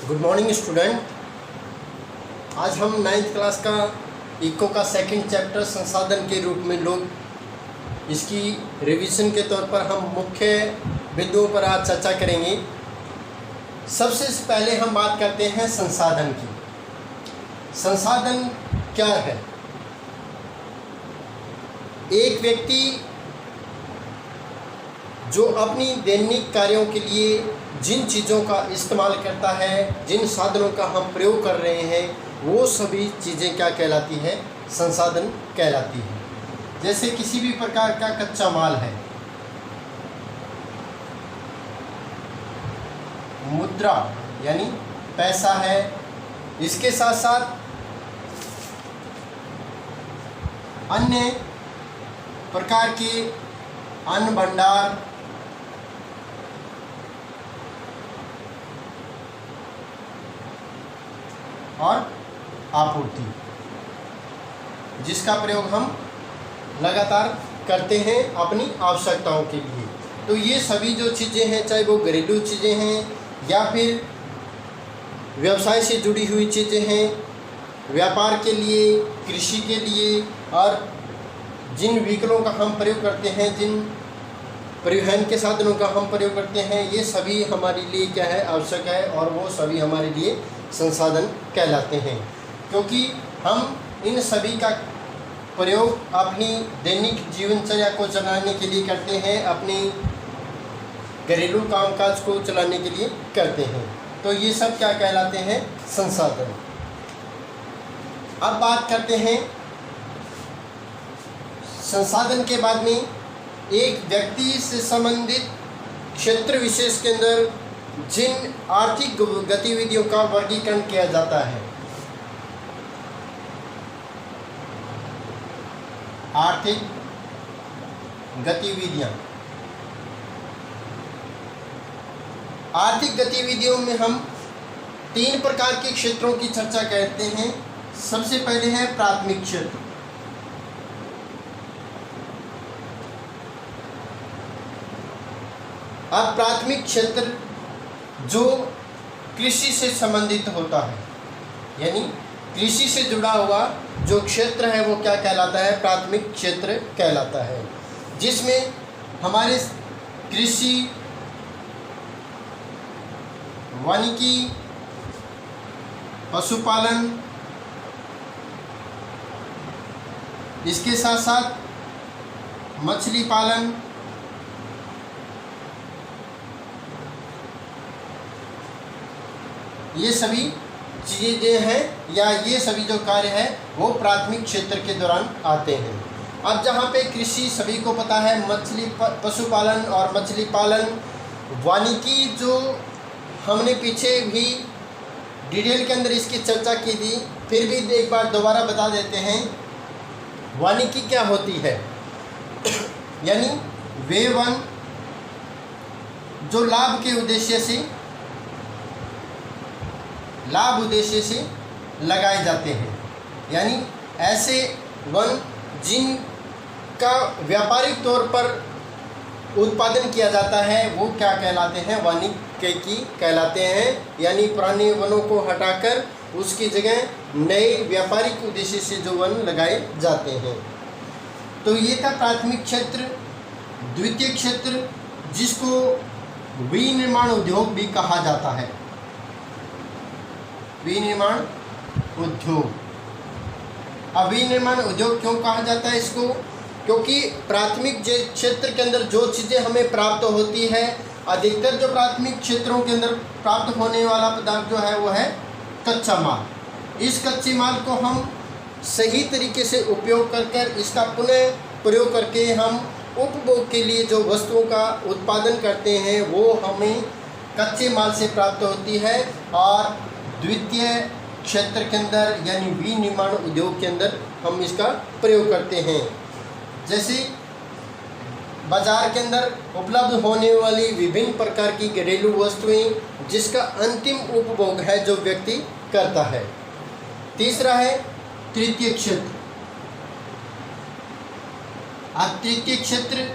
Good morning student. आज हम 9th class का इको का सेकंड चैप्टर संसाधन के रूप में लोग इसकी रिवीजन के तौर पर हम मुख्य बिंदुओं पर आज चर्चा करेंगे। सबसे पहले हम बात करते हैं संसाधन की। संसाधन क्या है? एक व्यक्ति जो अपनी दैनिक कार्यों के लिए जिन चीज़ों का इस्तेमाल करता है, जिन साधनों का हम प्रयोग कर रहे हैं, वो सभी चीज़ें क्या कहलाती है? संसाधन कहलाती है। जैसे किसी भी प्रकार का कच्चा माल है, मुद्रा यानी पैसा है, इसके साथ साथ अन्य प्रकार के अन्न भंडार, और आपूर्ति, जिसका प्रयोग हम लगातार करते हैं अपनी आवश्यकताओं के लिए। तो ये सभी जो चीज़ें हैं, चाहे वो घरेलू चीज़ें हैं या फिर व्यवसाय से जुड़ी हुई चीज़ें हैं, व्यापार के लिए, कृषि के लिए, और जिन व्हीकलों का हम प्रयोग करते हैं, जिन परिवहन के साधनों का हम प्रयोग करते हैं, ये सभी हमारे लिए क्या है? आवश्यक है, और वो सभी हमारे लिए संसाधन कहलाते हैं। क्योंकि हम इन सभी का प्रयोग अपनी दैनिक जीवनचर्या को चलाने के लिए करते हैं, अपनी घरेलू कामकाज को चलाने के लिए करते हैं। तो ये सब क्या कहलाते हैं? संसाधन। अब बात करते हैं संसाधन के बाद में एक व्यक्ति से संबंधित क्षेत्र विशेष के अंदर जिन आर्थिक गतिविधियों का वर्गीकरण किया जाता है। आर्थिक गतिविधियां, आर्थिक गतिविधियों में हम 3 प्रकार के क्षेत्रों की चर्चा करते हैं। सबसे पहले है प्राथमिक क्षेत्र। अब प्राथमिक क्षेत्र जो कृषि से संबंधित होता है, यानी कृषि से जुड़ा हुआ जो क्षेत्र है वो क्या कहलाता है? प्राथमिक क्षेत्र कहलाता है, जिसमें हमारे कृषि, वानिकी, पशुपालन, इसके साथ साथ मछली पालन, ये सभी चीज़ें हैं या ये सभी जो कार्य है वो प्राथमिक क्षेत्र के दौरान आते हैं। अब जहाँ पे कृषि सभी को पता है, मछली पशुपालन और मछली पालन, वानिकी जो हमने पीछे भी डिटेल के अंदर इसकी चर्चा की थी, फिर भी एक बार दोबारा बता देते हैं। वानिकी क्या होती है? यानी वे वन जो लाभ उद्देश्य से लगाए जाते हैं, यानी ऐसे वन जिनका व्यापारिक तौर पर उत्पादन किया जाता है वो क्या कहलाते हैं? वानिकी कहलाते हैं। यानी पुराने वनों को हटाकर उसकी जगह नए व्यापारिक उद्देश्य से जो वन लगाए जाते हैं। तो ये था प्राथमिक क्षेत्र। द्वितीय क्षेत्र जिसको विनिर्माण उद्योग भी कहा जाता है। विनिर्माण उद्योग। अब विनिर्माण उद्योग क्यों कहा जाता है इसको? क्योंकि प्राथमिक क्षेत्र के अंदर जो चीज़ें हमें प्राप्त होती है, अधिकतर जो प्राथमिक क्षेत्रों के अंदर प्राप्त होने वाला पदार्थ जो है वो है कच्चा माल। इस कच्चे माल को हम सही तरीके से उपयोग कर इसका पुनः प्रयोग करके हम उपभोग के लिए जो वस्तुओं का उत्पादन करते हैं वो हमें कच्चे माल से प्राप्त होती है। और द्वितीय क्षेत्र के अंदर यानी विनिर्माण उद्योग के अंदर हम इसका प्रयोग करते हैं। जैसे बाजार के अंदर उपलब्ध होने वाली विभिन्न प्रकार की घरेलू वस्तुएं जिसका अंतिम उपभोग है जो व्यक्ति करता है। तीसरा है तृतीय क्षेत्र। अब तृतीय क्षेत्र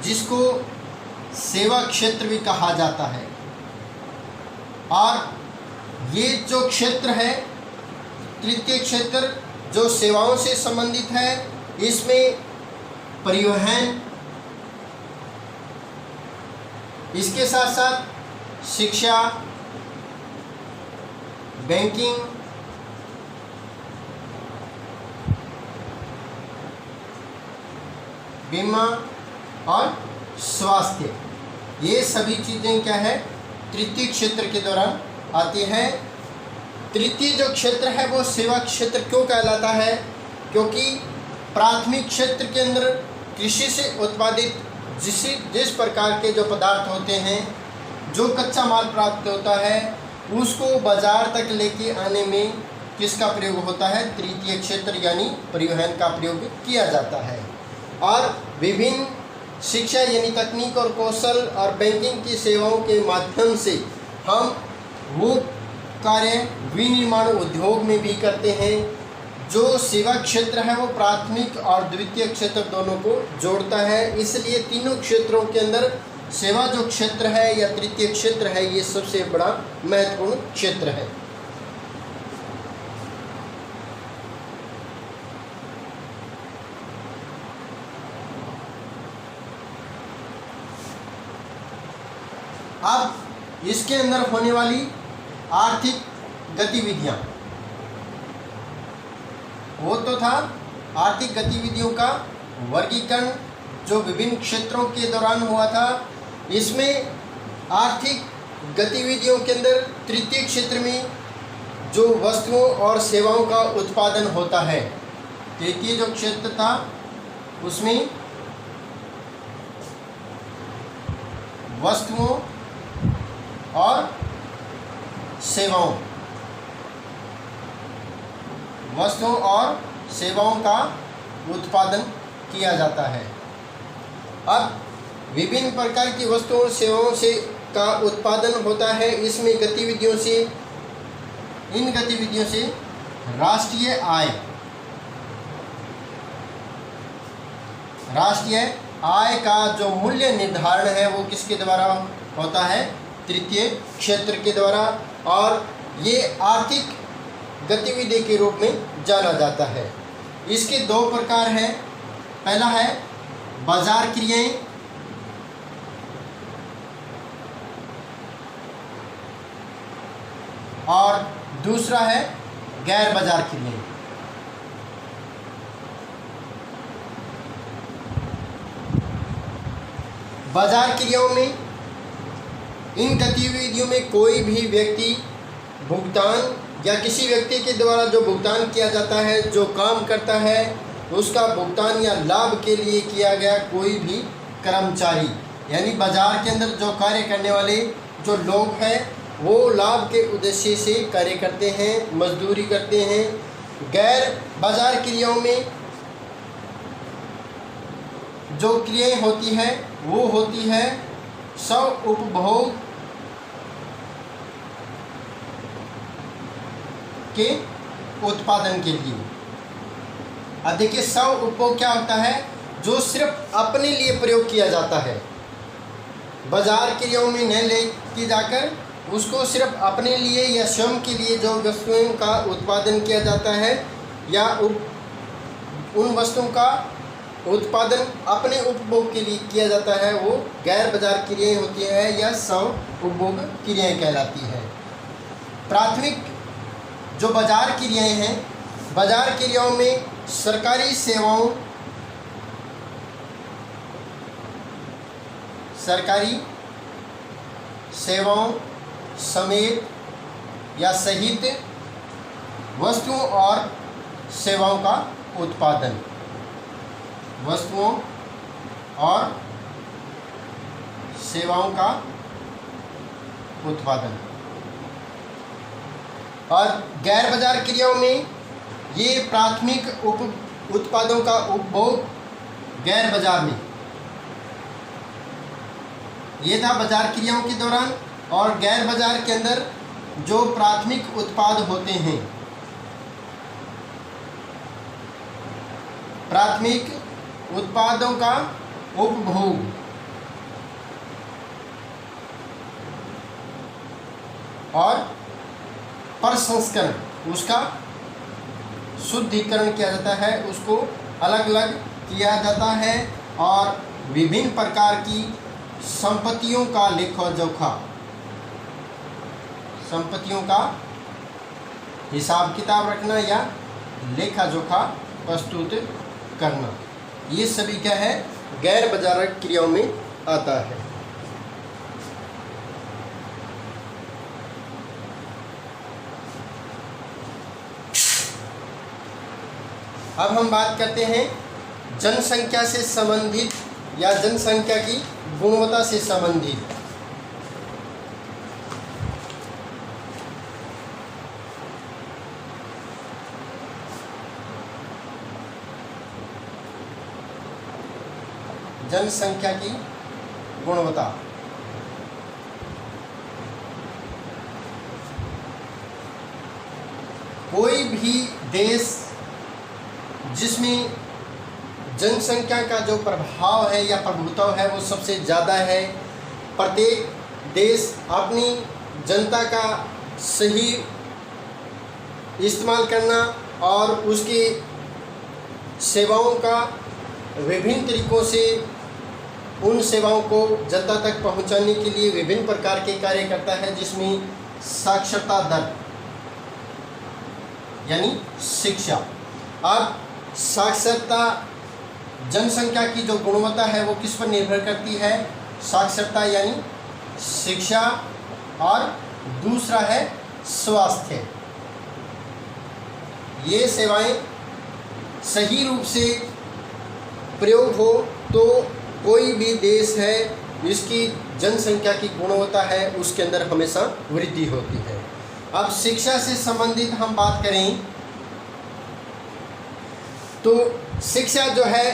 जिसको सेवा क्षेत्र भी कहा जाता है, और ये जो क्षेत्र है, तृतीय क्षेत्र जो सेवाओं से संबंधित है, इसमें परिवहन, इसके साथ साथ शिक्षा, बैंकिंग, बीमा और स्वास्थ्य, ये सभी चीज़ें क्या है, तृतीय क्षेत्र के दौरान आती हैं। तृतीय जो क्षेत्र है वो सेवा क्षेत्र क्यों कहलाता है? क्योंकि प्राथमिक क्षेत्र के अंदर कृषि से उत्पादित जिस प्रकार के जो पदार्थ होते हैं, जो कच्चा माल प्राप्त होता है, उसको बाजार तक लेके आने में किसका प्रयोग होता है? तृतीय क्षेत्र यानी परिवहन का प्रयोग किया जाता है। और विभिन्न शिक्षा यानी तकनीक और कौशल और बैंकिंग की सेवाओं के माध्यम से हम वो कार्य विनिर्माण उद्योग में भी करते हैं। जो सेवा क्षेत्र है वो प्राथमिक और द्वितीय क्षेत्र दोनों को जोड़ता है। इसलिए तीनों क्षेत्रों के अंदर सेवा जो क्षेत्र है या तृतीय क्षेत्र है, ये सबसे बड़ा महत्वपूर्ण क्षेत्र है। अब इसके अंदर होने वाली आर्थिक गतिविधियां, वो तो था आर्थिक गतिविधियों का वर्गीकरण जो विभिन्न क्षेत्रों के दौरान हुआ था। इसमें आर्थिक गतिविधियों के अंदर तृतीय क्षेत्र में जो वस्तुओं और सेवाओं का उत्पादन होता है, तृतीय जो क्षेत्र था उसमें वस्तुओं और सेवाओं का उत्पादन किया जाता है। अब विभिन्न प्रकार की वस्तुओं और सेवाओं से का उत्पादन होता है। इसमें इन गतिविधियों से राष्ट्रीय आय का जो मूल्य निर्धारण है वो किसके द्वारा होता है? तृतीय क्षेत्र के द्वारा। और ये आर्थिक गतिविधि के रूप में जाना जाता है। इसके दो प्रकार हैं। पहला है बाजार क्रियाएं और दूसरा है गैर बाजार क्रियाएं। बाजार क्रियाओं में इन गतिविधियों में कोई भी व्यक्ति भुगतान या किसी व्यक्ति के द्वारा जो भुगतान किया जाता है, जो काम करता है, उसका भुगतान या लाभ के लिए किया गया कोई भी कर्मचारी, यानी बाजार के अंदर जो कार्य करने वाले जो लोग हैं वो लाभ के उद्देश्य से कार्य करते हैं, मजदूरी करते हैं। गैर बाजार क्रियाओं में जो क्रियाएं होती है वो होती है स्व उपभोग के उत्पादन के लिए। अब देखिए, स्व उपभोग क्या होता है? जो सिर्फ अपने लिए प्रयोग किया जाता है। बाजार क्रियाओं में न लेके जाकर उसको सिर्फ अपने लिए या स्वयं के लिए जो वस्तुओं का उत्पादन किया जाता है या उन वस्तुओं का उत्पादन अपने उपभोग के लिए किया जाता है, वो गैर बाजार क्रियाएं होती है या स्व उपभोग क्रियाएं कहलाती है। प्राथमिक जो बाजार क्रियाएं हैं, बाजार क्रियाओं में सरकारी सेवाओं समेत या सहित वस्तुओं और सेवाओं का उत्पादन, और गैर बाजार क्रियाओं में ये प्राथमिक उत्पादों का उपभोग गैर बाजार में, ये था बाजार क्रियाओं के दौरान। और गैर बाजार के अंदर जो प्राथमिक उत्पाद होते हैं, प्राथमिक उत्पादों का उपभोग और प्रसंस्करण, उसका शुद्धिकरण किया जाता है, उसको अलग अलग किया जाता है और विभिन्न प्रकार की संपत्तियों का लेखा जोखा, संपत्तियों का हिसाब किताब रखना या लेखा जोखा प्रस्तुत करना, ये सभी क्या है, गैर बाजारक क्रियाओं में आता है। अब हम बात करते हैं जनसंख्या से संबंधित या जनसंख्या की गुणवत्ता से संबंधित। जनसंख्या की गुणवत्ता, कोई भी देश जिसमें जनसंख्या का जो प्रभाव है या प्रभुत्व है वो सबसे ज़्यादा है, प्रत्येक देश अपनी जनता का सही इस्तेमाल करना और उसकी सेवाओं का विभिन्न तरीक़ों से उन सेवाओं को जनता तक पहुंचाने के लिए विभिन्न प्रकार के कार्य करता है, जिसमें साक्षरता दर यानी शिक्षा। अब साक्षरता, जनसंख्या की जो गुणवत्ता है वो किस पर निर्भर करती है, साक्षरता यानी शिक्षा, और दूसरा है स्वास्थ्य। ये सेवाएं सही रूप से प्रयोग हो तो कोई भी देश है जिसकी जनसंख्या की गुणवत्ता है उसके अंदर हमेशा वृद्धि होती है। अब शिक्षा से संबंधित हम बात करें तो शिक्षा जो है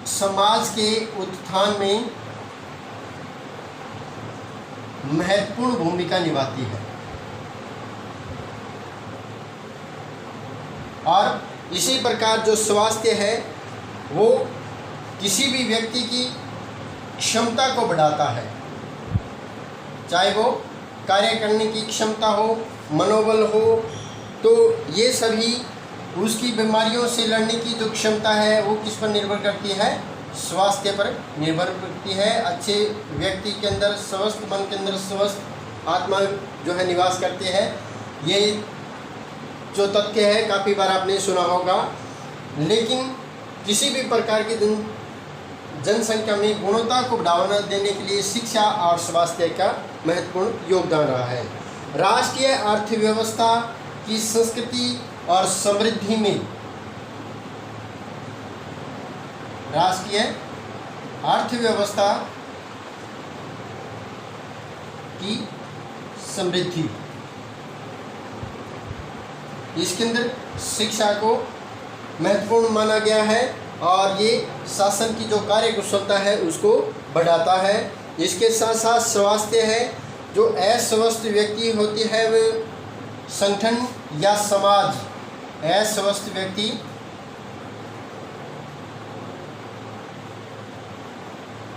समाज के उत्थान में महत्वपूर्ण भूमिका निभाती है और इसी प्रकार जो स्वास्थ्य है वो किसी भी व्यक्ति की क्षमता को बढ़ाता है, चाहे वो कार्य करने की क्षमता हो, मनोबल हो, तो ये सभी उसकी बीमारियों से लड़ने की जो क्षमता है वो किस पर निर्भर करती है, स्वास्थ्य पर निर्भर करती है। अच्छे व्यक्ति के अंदर, स्वस्थ मन के अंदर स्वस्थ आत्मा जो है निवास करते हैं। ये जो तथ्य है काफ़ी बार आपने सुना होगा। लेकिन किसी भी प्रकार की जनसंख्या में गुणवत्ता को बढ़ावा देने के लिए शिक्षा और स्वास्थ्य का महत्वपूर्ण योगदान रहा है। राष्ट्रीय अर्थव्यवस्था की संस्कृति और समृद्धि में, राष्ट्रीय अर्थव्यवस्था की समृद्धि, इसके अंदर शिक्षा को महत्वपूर्ण माना गया है और ये शासन की जो कार्य कुशलता है उसको बढ़ाता है। इसके साथ साथ स्वास्थ्य है, जो अस्वस्थ व्यक्ति होती है वे संगठन या समाज, अस्वस्थ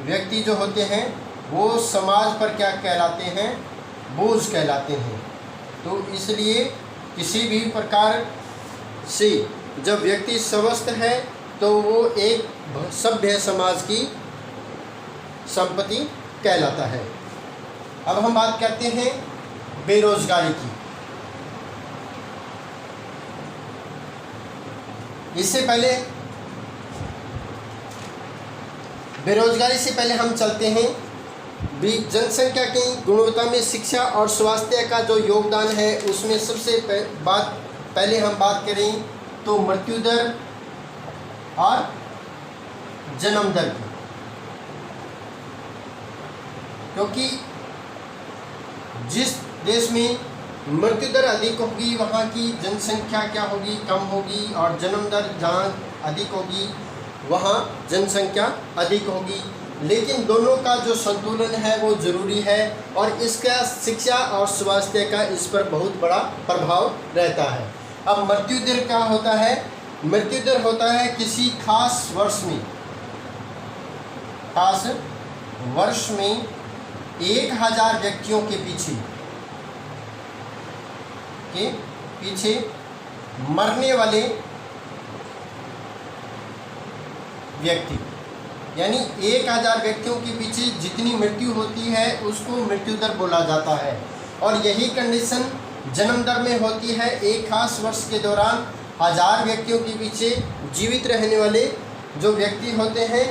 व्यक्ति जो होते हैं वो समाज पर क्या कहलाते हैं, बोझ कहलाते हैं। तो इसलिए किसी भी प्रकार से जब व्यक्ति स्वस्थ है तो वो एक सभ्य समाज की संपत्ति कहलाता है। अब हम बात करते हैं बेरोजगारी की। इससे पहले बेरोजगारी से पहले हम चलते हैं भी जनसंख्या की गुणवत्ता में शिक्षा और स्वास्थ्य का जो योगदान है उसमें सबसे पहले हम बात करें तो मृत्यु दर और जन्म दर की, क्योंकि जिस देश में मृत्यु दर अधिक होगी वहाँ की जनसंख्या क्या होगी, कम होगी, और जन्म दर जहाँ अधिक होगी वहाँ जनसंख्या अधिक होगी। लेकिन दोनों का जो संतुलन है वो ज़रूरी है और इसका शिक्षा और स्वास्थ्य का इस पर बहुत बड़ा प्रभाव रहता है। अब मृत्यु दर क्या होता है, मृत्यु दर होता है किसी खास वर्ष में 1000 व्यक्तियों के पीछे के पीछे मरने वाले व्यक्ति, यानी 1000 व्यक्तियों के पीछे जितनी मृत्यु होती है उसको मृत्यु दर बोला जाता है। और यही कंडीशन जन्म दर में होती है। एक खास वर्ष के दौरान 1000 व्यक्तियों के पीछे जीवित रहने वाले जो व्यक्ति होते हैं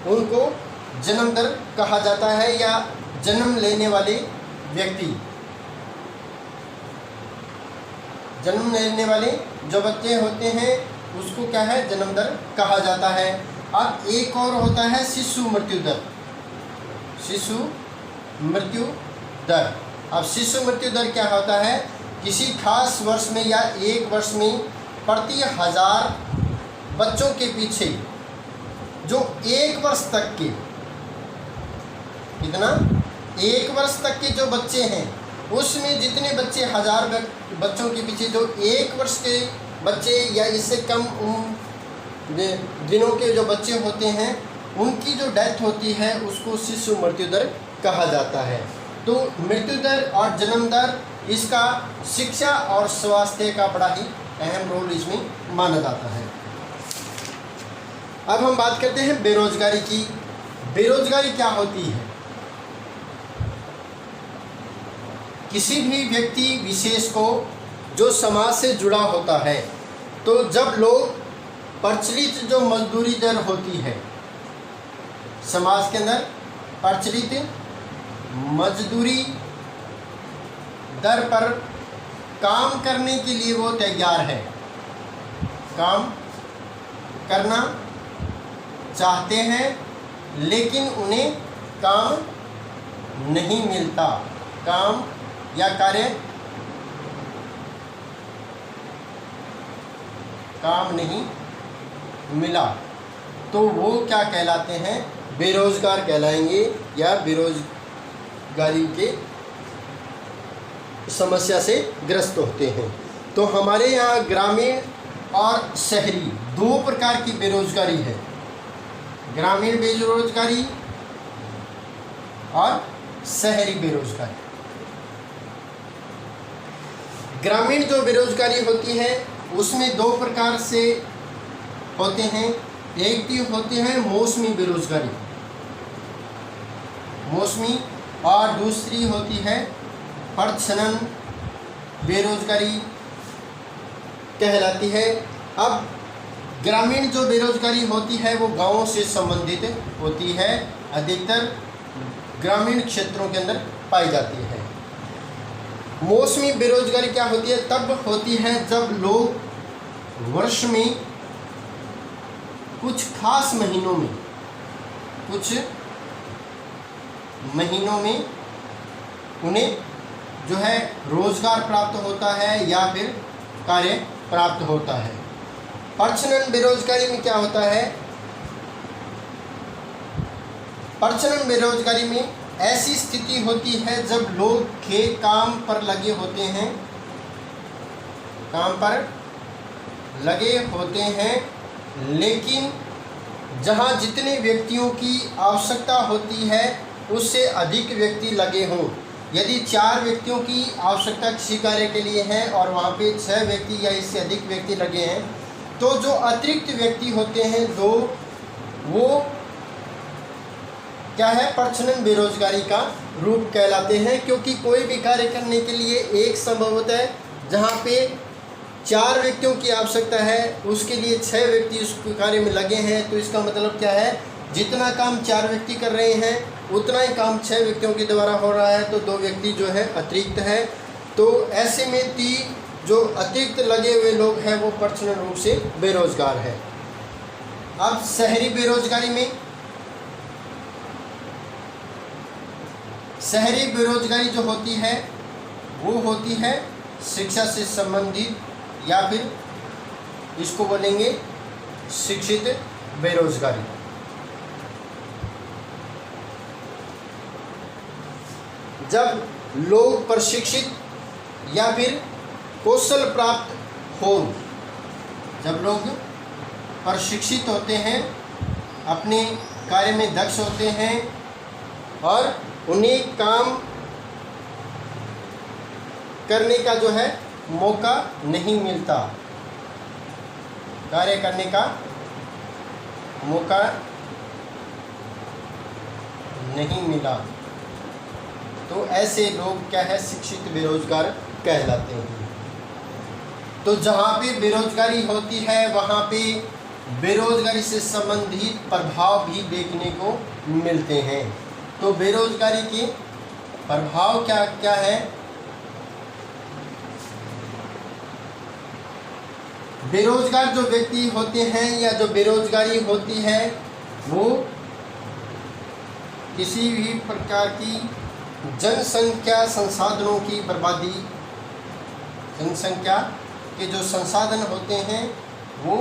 उनको जन्म दर कहा जाता है, या जन्म लेने वाले व्यक्ति, जन्म लेने वाले जो बच्चे होते हैं उसको क्या है, जन्म दर कहा जाता है। अब एक और होता है शिशु मृत्यु दर। शिशु मृत्यु दर, अब शिशु मृत्यु दर क्या होता है, किसी खास वर्ष में या एक वर्ष में प्रति 1000 बच्चों के पीछे जो 1 वर्ष तक के, कितना, 1 वर्ष तक के जो बच्चे हैं उसमें जितने बच्चे 1000 बच्चों के पीछे जो 1 वर्ष के बच्चे या इससे कम दिनों के जो बच्चे होते हैं उनकी जो डेथ होती है उसको शिशु मृत्यु दर कहा जाता है। तो मृत्यु दर और जन्म दर, इसका शिक्षा और स्वास्थ्य का बड़ा ही अहम रोल इसमें माना जाता है। अब हम बात करते हैं बेरोजगारी की। बेरोजगारी क्या होती है? किसी भी व्यक्ति विशेष को जो समाज से जुड़ा होता है, तो जब लोग प्रचलित जो मजदूरी दर होती है समाज के अंदर, प्रचलित मजदूरी दर पर काम करने के लिए वो तैयार है, काम करना चाहते हैं, लेकिन उन्हें काम नहीं मिलता, काम या कार्य काम नहीं मिला, तो वो क्या कहलाते हैं, बेरोजगार कहलाएंगे, या बेरोजगारी के समस्या से ग्रस्त होते हैं। तो हमारे यहाँ ग्रामीण और शहरी 2 प्रकार की बेरोजगारी है, ग्रामीण बेरोजगारी और शहरी बेरोजगारी। ग्रामीण जो बेरोजगारी होती है उसमें 2 प्रकार से होते हैं। एक भी होती है मौसमी बेरोजगारी, मौसमी, और दूसरी होती है प्रच्छन्न बेरोजगारी कहलाती है। अब ग्रामीण जो बेरोजगारी होती है वो गांवों से संबंधित होती है, अधिकतर ग्रामीण क्षेत्रों के अंदर पाई जाती है। मौसमी बेरोजगारी क्या होती है? तब होती है जब लोग वर्ष में कुछ खास महीनों में, कुछ महीनों में उन्हें जो है रोजगार प्राप्त होता है या फिर कार्य प्राप्त होता है। प्रच्छन्न बेरोजगारी में क्या होता है? प्रच्छन्न बेरोजगारी में ऐसी स्थिति होती है जब लोग काम पर लगे होते हैं, काम पर लगे होते हैं, लेकिन जहां जितने व्यक्तियों की आवश्यकता होती है उससे अधिक व्यक्ति लगे हों। यदि 4 व्यक्तियों की आवश्यकता किसी कार्य के लिए है और वहाँ पे 6 व्यक्ति या इससे अधिक व्यक्ति लगे हैं, तो जो अतिरिक्त व्यक्ति होते हैं वो क्या है, प्रच्छन्न बेरोजगारी का रूप कहलाते हैं। क्योंकि कोई भी कार्य करने के लिए एक संभवतः है जहाँ पे 4 व्यक्तियों की आवश्यकता है, उसके लिए 6 व्यक्ति उस कार्य में लगे हैं, तो इसका मतलब क्या है, जितना काम 4 व्यक्ति कर रहे हैं उतना ही काम 6 व्यक्तियों के द्वारा हो रहा है, तो 2 व्यक्ति जो है अतिरिक्त है। तो ऐसे में 3 जो अतिरिक्त लगे हुए लोग हैं वो प्रच्छन्न रूप से बेरोजगार है। अब शहरी बेरोजगारी में, शहरी बेरोजगारी जो होती है वो होती है शिक्षा से संबंधित, या फिर इसको बोलेंगे शिक्षित बेरोजगारी। जब लोग प्रशिक्षित या फिर कौशल प्राप्त हो, जब लोग प्रशिक्षित होते हैं, अपने कार्य में दक्ष होते हैं और उन्हें काम करने का जो है मौका नहीं मिलता, कार्य करने का मौका नहीं मिला, तो ऐसे लोग क्या है, शिक्षित बेरोजगार कहलाते हैं। तो जहाँ पे बेरोजगारी होती है वहाँ पे बेरोजगारी से संबंधित प्रभाव भी देखने को मिलते हैं। तो बेरोजगारी के प्रभाव क्या क्या है? बेरोजगार जो व्यक्ति होते हैं या जो बेरोजगारी होती है वो किसी भी प्रकार की जनसंख्या संसाधनों की बर्बादी, जनसंख्या के जो संसाधन होते हैं वो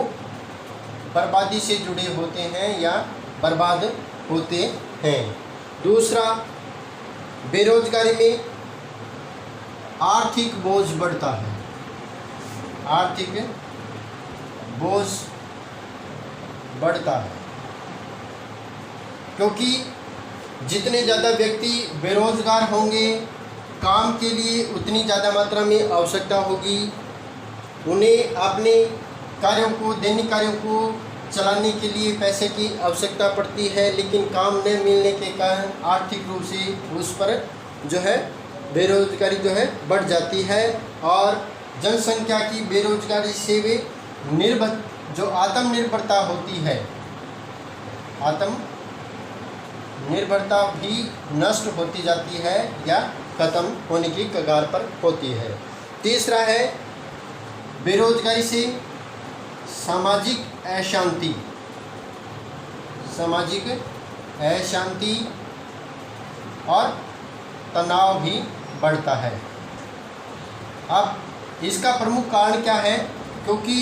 बर्बादी से जुड़े होते हैं या बर्बाद होते हैं। दूसरा, बेरोजगारी में आर्थिक बोझ बढ़ता है, आर्थिक बोझ बढ़ता है, क्योंकि जितने ज़्यादा व्यक्ति बेरोजगार होंगे काम के लिए उतनी ज़्यादा मात्रा में आवश्यकता होगी, उन्हें अपने कार्यों को, दैनिक कार्यों को चलाने के लिए पैसे की आवश्यकता पड़ती है, लेकिन काम न मिलने के कारण आर्थिक रूप से उस पर जो है बेरोजगारी जो है बढ़ जाती है। और जनसंख्या की बेरोजगारी से भी जो आत्मनिर्भरता होती है, आत्मनिर्भरता भी नष्ट होती जाती है या खत्म होने की कगार पर होती है। तीसरा है, बेरोजगारी से सामाजिक अशांति, सामाजिक अशांति और तनाव भी बढ़ता है। अब इसका प्रमुख कारण क्या है? क्योंकि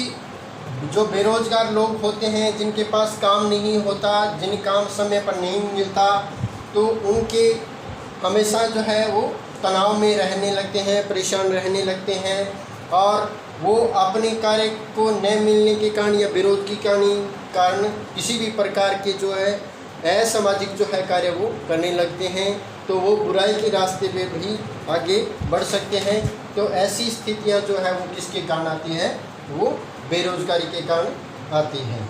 जो बेरोजगार लोग होते हैं, जिनके पास काम नहीं होता, जिन काम समय पर नहीं मिलता, तो उनके हमेशा जो है वो तनाव में रहने लगते हैं, परेशान रहने लगते हैं, और वो अपने कार्य को न मिलने के कारण या बेरोजगारी के कारण किसी भी प्रकार के जो है असामाजिक जो है कार्य वो करने लगते हैं, तो वो बुराई के रास्ते पे भी आगे बढ़ सकते हैं। तो ऐसी स्थितियां जो है वो किसके कारण आती है? वो बेरोजगारी के कारण आती हैं।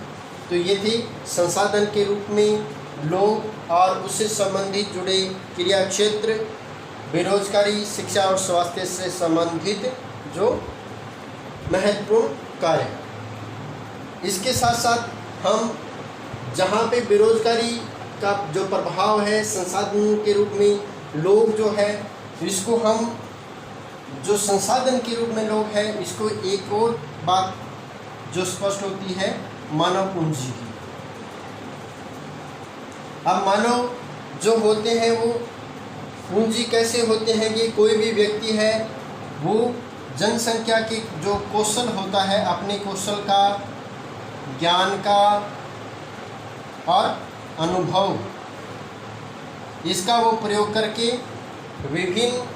तो ये थी संसाधन के रूप में लोग और उससे संबंधित जुड़े क्रिया क्षेत्र, बेरोजगारी, शिक्षा और स्वास्थ्य से संबंधित जो महत्वपूर्ण कार्य। इसके साथ साथ हम जहाँ पे बेरोजगारी का जो प्रभाव है संसाधन के रूप में लोग जो है, इसको हम जो संसाधन के रूप में लोग हैं, इसको एक और बात जो स्पष्ट होती है मानव पूंजी की। अब मानव जो होते हैं वो पूंजी कैसे होते हैं कि कोई भी व्यक्ति है वो जनसंख्या के जो कौशल होता है, अपने कौशल का, ज्ञान का और अनुभव, इसका वो प्रयोग करके विभिन्न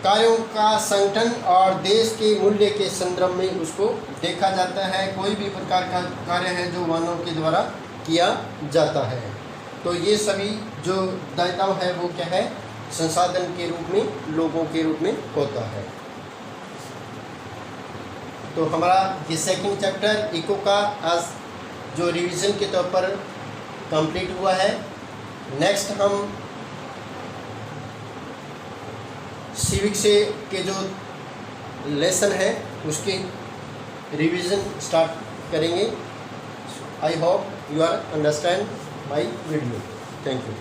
कार्यों का संगठन और देश के मूल्य के संदर्भ में उसको देखा जाता है। कोई भी प्रकार का कार्य है जो मानव के द्वारा किया जाता है, तो ये सभी जो दायित्व है वो क्या है? संसाधन के रूप में, लोगों के रूप में होता है। तो हमारा ये सेकंड चैप्टर इको का आज जो रिवीजन के तौर पर कंप्लीट हुआ है। नेक्स्ट हम सिविक से के जो लेसन है उसके रिवीजन स्टार्ट करेंगे। I hope you are understand my video. Thank you.